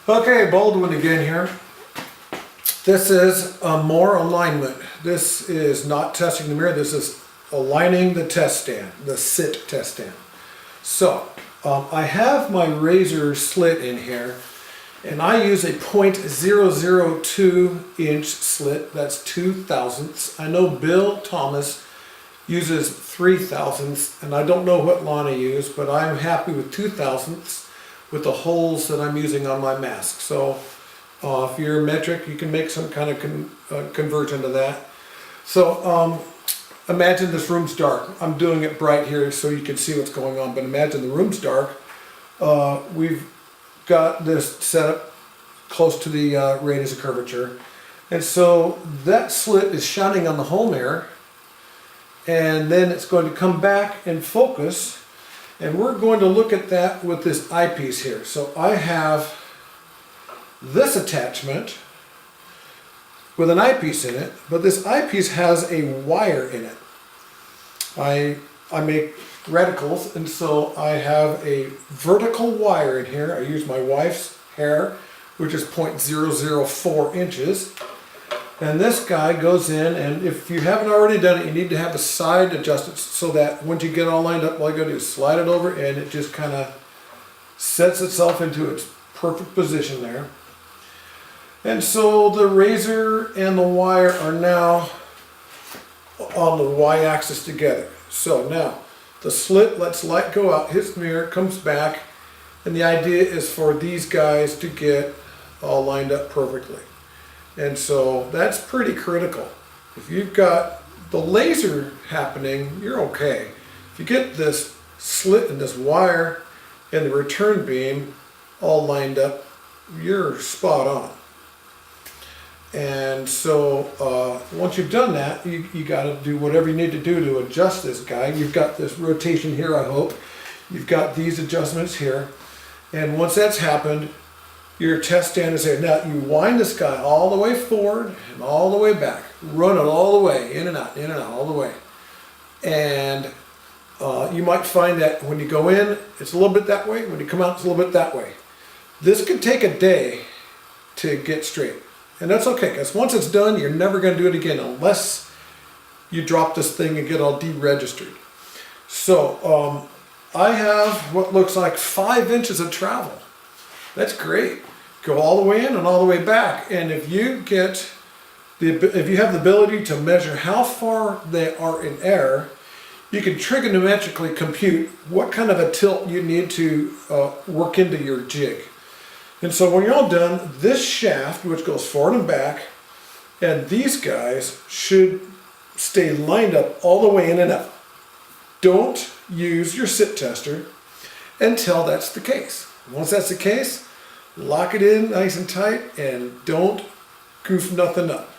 Okay, Baldwin again here. This is more alignment. This is not testing the mirror, this is aligning the test stand, the sit test stand. So, I have my razor slit in here, and I use a .002 inch slit, that's 2/1000ths. I know Bill Thomas uses 3/1000ths, and I don't know what Lana used, but I'm happy with 2/1000ths with the holes that I'm using on my mask. So if you're metric, you can make some kind of conversion to that. So imagine this room's dark. I'm doing it bright here so you can see what's going on, but imagine the room's dark. We've got this set up close to the radius of curvature. And so that slit is shining on the whole mirror, and then it's going to come back and focus, and we're going to look at that with this eyepiece here. So I have this attachment with an eyepiece in it, but this eyepiece has a wire in it. I make reticles, and so I have a vertical wire in here. I use my wife's hair, which is .004 inches. And this guy goes in, and if you haven't already done it, you need to have a side adjusted so that once you get all lined up, all you gotta do is slide it over and it just kind of sets itself into its perfect position there. And so the razor and the wire are now on the y-axis together. So now the slit lets light go out, hits the mirror, comes back, and the idea is for these guys to get all lined up perfectly. And so that's pretty critical. If you've got the laser happening, you're okay. If you get this slit and this wire and the return beam all lined up, you're spot on. And so once you've done that, you got to do whatever you need to do to adjust this guy. You've got this rotation here, I hope. You've got these adjustments here. And once that's happened, your test stand is there. Now you wind this guy all the way forward and all the way back. Run it all the way, in and out, all the way. And you might find that when you go in, it's a little bit that way. When you come out, it's a little bit that way. This could take a day to get straight. And that's okay, because once it's done, you're never going to do it again unless you drop this thing and get all deregistered. So I have what looks like 5 inches of travel. That's great. Go all the way in and all the way back. And if you have the ability to measure how far they are in error, you can trigonometrically compute what kind of a tilt you need to work into your jig. And so when you're all done, this shaft, which goes forward and back, and these guys should stay lined up all the way in and out. Don't use your sit tester until that's the case. Once that's the case, lock it in nice and tight and don't goof nothing up.